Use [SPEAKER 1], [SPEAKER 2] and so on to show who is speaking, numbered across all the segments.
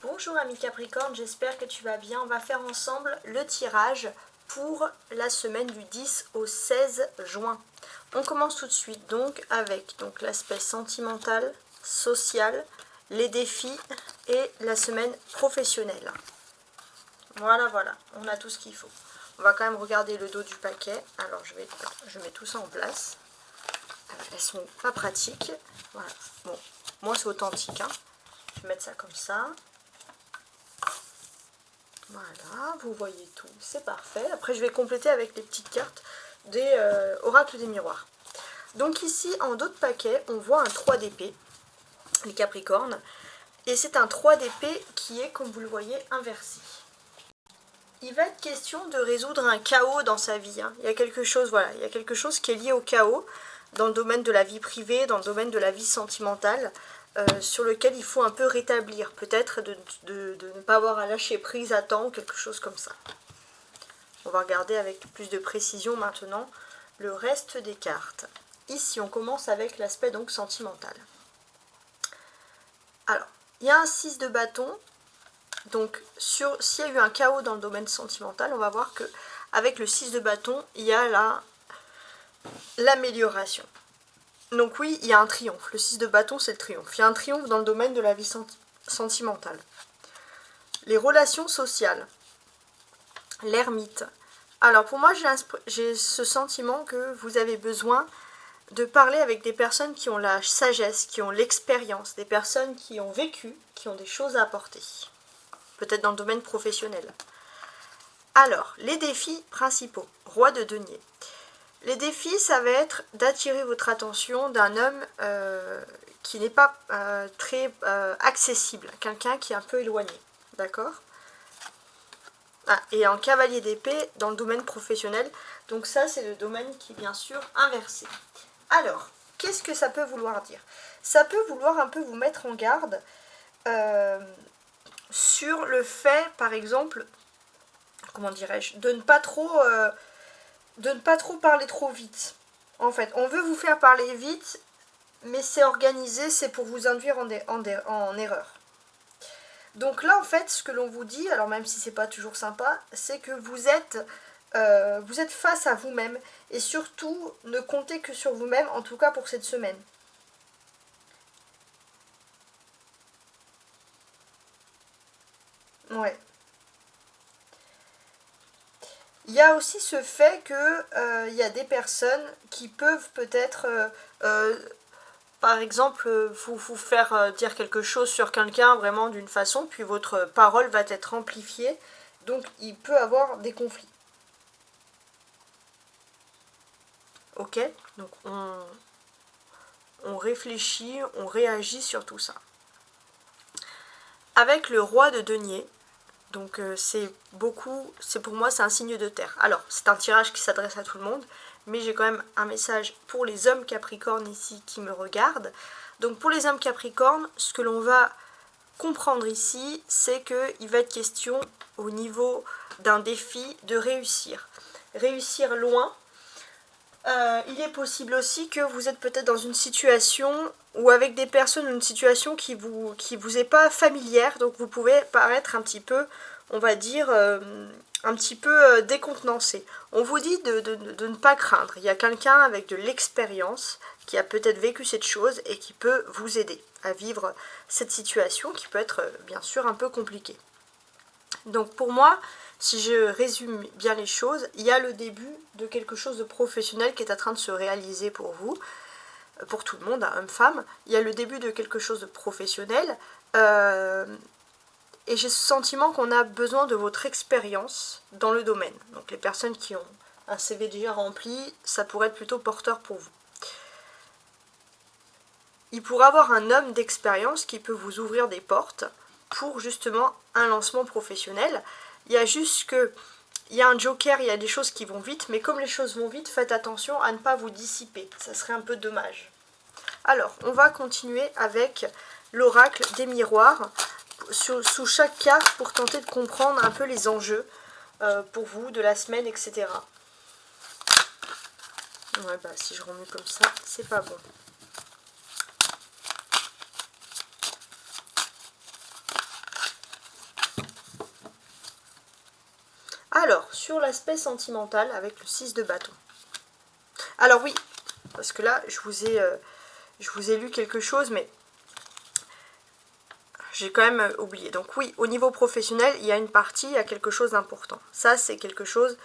[SPEAKER 1] Bonjour ami Capricorne, j'espère que tu vas bien. On va faire ensemble le tirage pour la semaine du 10 au 16 juin. On commence tout de suite donc avec l'aspect sentimental, social, les défis et la semaine professionnelle. Voilà, on a tout ce qu'il faut. On va quand même regarder le dos du paquet. Alors je mets tout ça en place. Elles sont pas pratiques. Voilà. Bon, moi c'est authentique. Hein. Je vais mettre ça comme ça. Voilà, vous voyez tout, c'est parfait. Après, je vais compléter avec les petites cartes des oracles des miroirs. Donc ici, en dos de paquet, on voit un 3 d'épée, les Capricornes. Et c'est un 3 d'épée qui est, comme vous le voyez, inversé. Il va être question de résoudre un chaos dans sa vie. Hein. Il y a quelque chose, voilà, il y a quelque chose qui est lié au chaos dans le domaine de la vie privée, dans le domaine de la vie sentimentale. Sur lequel il faut un peu rétablir, peut-être de ne pas avoir à lâcher prise à temps, quelque chose comme ça. On va regarder avec plus de précision maintenant le reste des cartes. Ici, on commence avec l'aspect donc sentimental. Alors, il y a un 6 de bâton, donc s'il y a eu un chaos dans le domaine sentimental, on va voir que avec le 6 de bâton, il y a l'amélioration. Donc oui, il y a un triomphe. Le 6 de bâton, c'est le triomphe. Il y a un triomphe dans le domaine de la vie sentimentale. Les relations sociales. L'ermite. Alors pour moi, j'ai ce sentiment que vous avez besoin de parler avec des personnes qui ont la sagesse, qui ont l'expérience, des personnes qui ont vécu, qui ont des choses à apporter. Peut-être dans le domaine professionnel. Alors, les défis principaux. Roi de denier. Les défis, ça va être d'attirer votre attention d'un homme qui n'est pas très accessible, quelqu'un qui est un peu éloigné, d'accord ? Et en cavalier d'épée dans le domaine professionnel, donc ça c'est le domaine qui est bien sûr inversé. Alors, qu'est-ce que ça peut vouloir dire ? Ça peut vouloir un peu vous mettre en garde sur le fait, par exemple, comment dirais-je, de ne pas trop parler trop vite. En fait, on veut vous faire parler vite, mais c'est organisé, c'est pour vous induire en erreur. Donc là, en fait, ce que l'on vous dit, alors même si c'est pas toujours sympa, c'est que vous êtes face à vous-même, et surtout, ne comptez que sur vous-même, en tout cas pour cette semaine. Ouais. Il y a aussi ce fait que il y a des personnes qui peuvent peut-être, par exemple, vous faire dire quelque chose sur quelqu'un vraiment d'une façon, puis votre parole va être amplifiée, donc il peut avoir des conflits. Ok ? Donc on réfléchit, on réagit sur tout ça. Avec le roi de denier, donc c'est pour moi c'est un signe de terre. Alors c'est un tirage qui s'adresse à tout le monde, mais j'ai quand même un message pour les hommes Capricorne ici qui me regardent. Donc pour les hommes Capricorne, ce que l'on va comprendre ici, c'est qu'il va être question au niveau d'un défi de réussir. Réussir loin. Il est possible aussi que vous êtes peut-être dans une situation ou avec des personnes, une situation qui vous est pas familière, donc vous pouvez paraître un petit peu, on va dire, un petit peu décontenancé. On vous dit de ne pas craindre. Il y a quelqu'un avec de l'expérience qui a peut-être vécu cette chose et qui peut vous aider à vivre cette situation qui peut être bien sûr un peu compliquée. Donc pour moi, si je résume bien les choses, il y a le début de quelque chose de professionnel qui est en train de se réaliser pour vous, pour tout le monde, homme-femme. Il y a le début de quelque chose de professionnel et j'ai ce sentiment qu'on a besoin de votre expérience dans le domaine. Donc les personnes qui ont un CV déjà rempli, ça pourrait être plutôt porteur pour vous. Il pourrait avoir un homme d'expérience qui peut vous ouvrir des portes pour justement un lancement professionnel. Il y a juste que, il y a un joker, il y a des choses qui vont vite, mais comme les choses vont vite, faites attention à ne pas vous dissiper. Ça serait un peu dommage. Alors, on va continuer avec l'oracle des miroirs sous chaque carte pour tenter de comprendre un peu les enjeux pour vous de la semaine, etc. Ouais, si je remue comme ça, c'est pas bon. Alors, sur l'aspect sentimental avec le 6 de bâton. Alors oui, parce que là, je vous ai lu quelque chose, mais j'ai quand même oublié. Donc oui, au niveau professionnel, il y a une partie, il y a quelque chose d'important. Ça, c'est quelque chose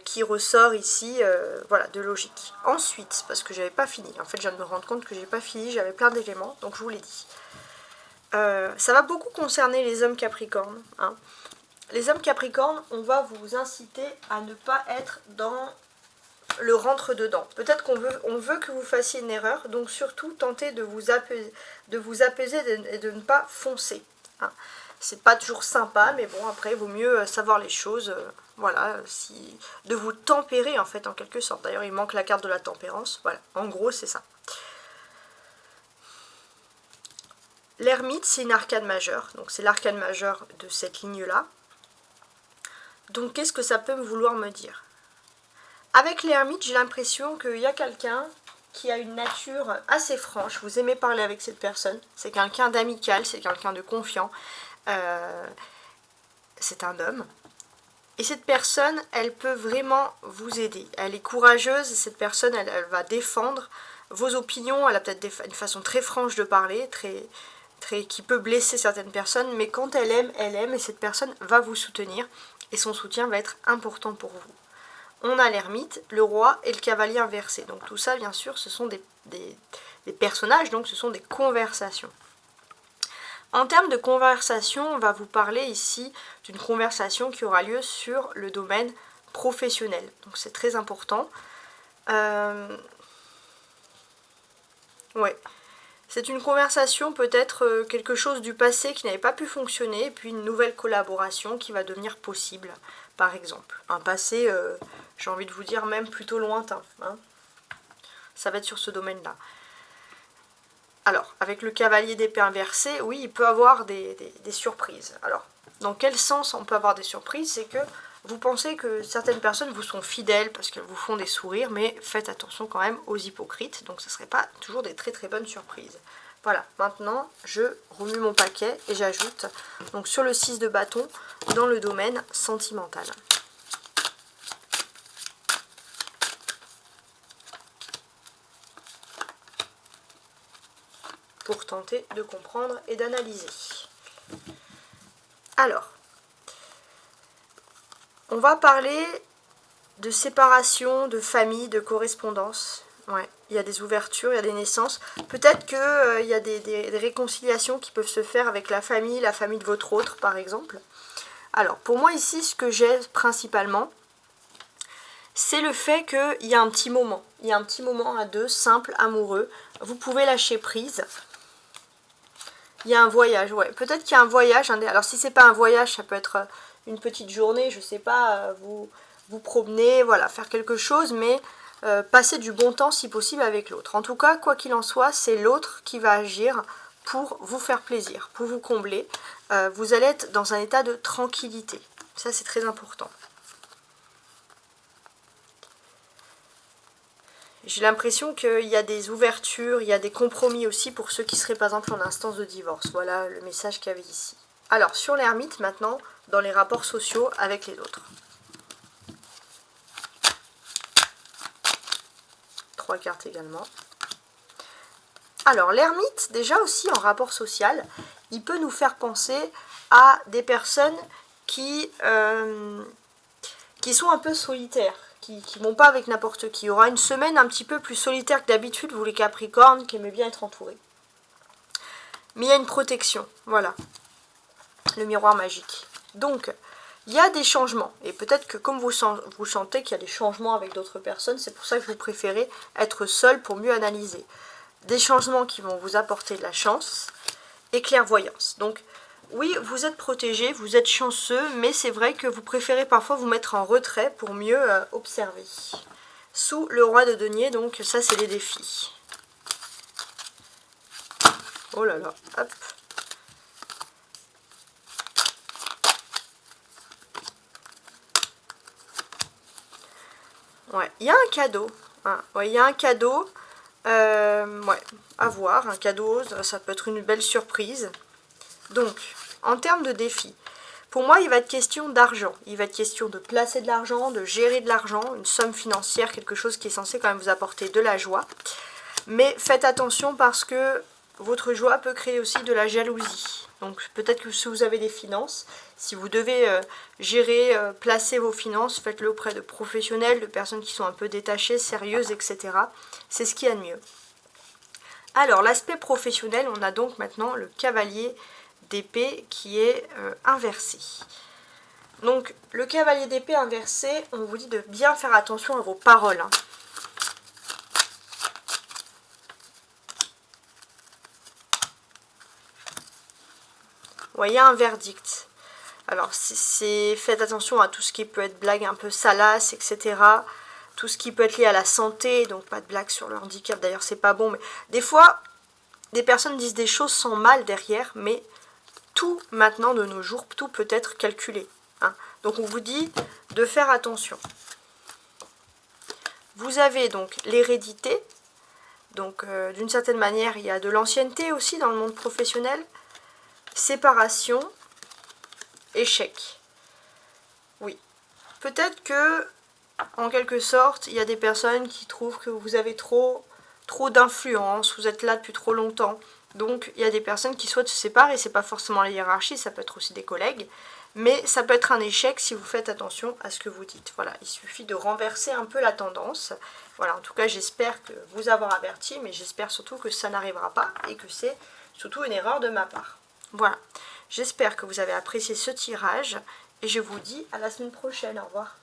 [SPEAKER 1] qui ressort ici, voilà, de logique. Ensuite, parce que j'avais pas fini, en fait, je viens de me rendre compte que j'ai pas fini, j'avais plein d'éléments, donc je vous l'ai dit. Ça va beaucoup concerner les hommes capricornes, hein. Les hommes capricornes, on va vous inciter à ne pas être dans le rentre-dedans. Peut-être qu'on veut que vous fassiez une erreur, donc surtout tentez de vous apaiser et de ne pas foncer, hein. C'est pas toujours sympa, mais bon, après, il vaut mieux savoir les choses, voilà, de vous tempérer, en fait, en quelque sorte. D'ailleurs, il manque la carte de la tempérance, voilà, en gros, c'est ça. L'ermite, c'est une arcane majeure, donc c'est l'arcane majeure de cette ligne-là. Donc, qu'est-ce que ça peut vouloir me dire? Avec l'ermite, j'ai l'impression qu'il y a quelqu'un qui a une nature assez franche. Vous aimez parler avec cette personne. C'est quelqu'un d'amical, c'est quelqu'un de confiant. C'est un homme. Et cette personne, elle peut vraiment vous aider. Elle est courageuse. Cette personne, elle va défendre vos opinions. Elle a peut-être une façon très franche de parler, qui peut blesser certaines personnes. Mais quand elle aime. Et cette personne va vous soutenir. Et son soutien va être important pour vous. On a l'ermite, le roi et le cavalier inversé. Donc tout ça, bien sûr, ce sont des personnages, donc ce sont des conversations. En termes de conversation, on va vous parler ici d'une conversation qui aura lieu sur le domaine professionnel. Donc c'est très important. Ouais. C'est une conversation, peut-être quelque chose du passé qui n'avait pas pu fonctionner, et puis une nouvelle collaboration qui va devenir possible, par exemple. Un passé, j'ai envie de vous dire, même plutôt lointain, hein. Ça va être sur ce domaine-là. Alors, avec le cavalier d'épée inversé, oui, il peut avoir des surprises. Alors, dans quel sens on peut avoir des surprises? C'est que vous pensez que certaines personnes vous sont fidèles parce qu'elles vous font des sourires, mais faites attention quand même aux hypocrites, donc ce ne serait pas toujours des très très bonnes surprises. Voilà, maintenant je remue mon paquet et j'ajoute donc sur le 6 de bâton dans le domaine sentimental. Pour tenter de comprendre et d'analyser. Alors, on va parler de séparation, de famille, de correspondance. Ouais, il y a des ouvertures, il y a des naissances. Peut-être qu'il y a des réconciliations qui peuvent se faire avec la famille de votre autre, par exemple. Alors, pour moi ici, ce que j'ai principalement, c'est le fait qu'il y a un petit moment. Il y a un petit moment à deux, simple, amoureux. Vous pouvez lâcher prise. Il y a un voyage, ouais. Peut-être qu'il y a un voyage. Alors, si c'est pas un voyage, ça peut être une petite journée, je sais pas, vous promener, voilà, faire quelque chose, mais passer du bon temps si possible avec l'autre. En tout cas, quoi qu'il en soit, c'est l'autre qui va agir pour vous faire plaisir, pour vous combler. Vous allez être dans un état de tranquillité. Ça, c'est très important. J'ai l'impression qu'il y a des ouvertures, il y a des compromis aussi pour ceux qui seraient par exemple en instance de divorce. Voilà le message qu'il y avait ici. Alors, sur l'ermite maintenant, dans les rapports sociaux avec les autres. 3 cartes également. Alors, l'ermite, déjà aussi en rapport social, il peut nous faire penser à des personnes qui sont un peu solitaires, qui ne vont pas avec n'importe qui. Il y aura une semaine un petit peu plus solitaire que d'habitude, vous les Capricornes, qui aimez bien être entourés. Mais il y a une protection, voilà. Le miroir magique. Donc, il y a des changements. Et peut-être que comme vous sentez qu'il y a des changements avec d'autres personnes, c'est pour ça que vous préférez être seul pour mieux analyser. Des changements qui vont vous apporter de la chance et clairvoyance. Donc, oui, vous êtes protégé, vous êtes chanceux, mais c'est vrai que vous préférez parfois vous mettre en retrait pour mieux observer. Sous le roi de denier, donc ça c'est les défis. Oh là là, hop. Ouais, il y a un cadeau. Hein. Ouais, il y a un cadeau. Ouais, à voir. Un cadeau, ça peut être une belle surprise. Donc, en termes de défis, Pour moi, il va être question d'argent. Il va être question de placer de l'argent, de gérer de l'argent, une somme financière, quelque chose qui est censé quand même vous apporter de la joie. Mais faites attention parce que votre joie peut créer aussi de la jalousie. Donc peut-être que si vous avez des finances, si vous devez gérer, placer vos finances, faites-le auprès de professionnels, de personnes qui sont un peu détachées, sérieuses, etc. C'est ce qu'il y a de mieux. Alors, l'aspect professionnel, on a donc maintenant le cavalier d'épée qui est inversé. Donc, le cavalier d'épée inversé, on vous dit de bien faire attention à vos paroles. Hein. Vous voyez un verdict. Alors, faites attention à tout ce qui peut être blague un peu salace, etc. Tout ce qui peut être lié à la santé, donc pas de blague sur le handicap, d'ailleurs c'est pas bon, mais des fois, des personnes disent des choses sans mal derrière, mais tout maintenant de nos jours, tout peut être calculé. Hein. Donc on vous dit de faire attention. Vous avez donc l'hérédité, donc d'une certaine manière il y a de l'ancienneté aussi dans le monde professionnel, séparation, échec. Oui, peut-être que en quelque sorte, il y a des personnes qui trouvent que vous avez trop d'influence, vous êtes là depuis trop longtemps. Donc, il y a des personnes qui souhaitent se séparer. C'est pas forcément la hiérarchie, ça peut être aussi des collègues. Mais ça peut être un échec si vous faites attention à ce que vous dites. Voilà, il suffit de renverser un peu la tendance. Voilà, en tout cas, j'espère que vous avoir averti, mais j'espère surtout que ça n'arrivera pas et que c'est surtout une erreur de ma part. Voilà, j'espère que vous avez apprécié ce tirage et je vous dis à la semaine prochaine. Au revoir.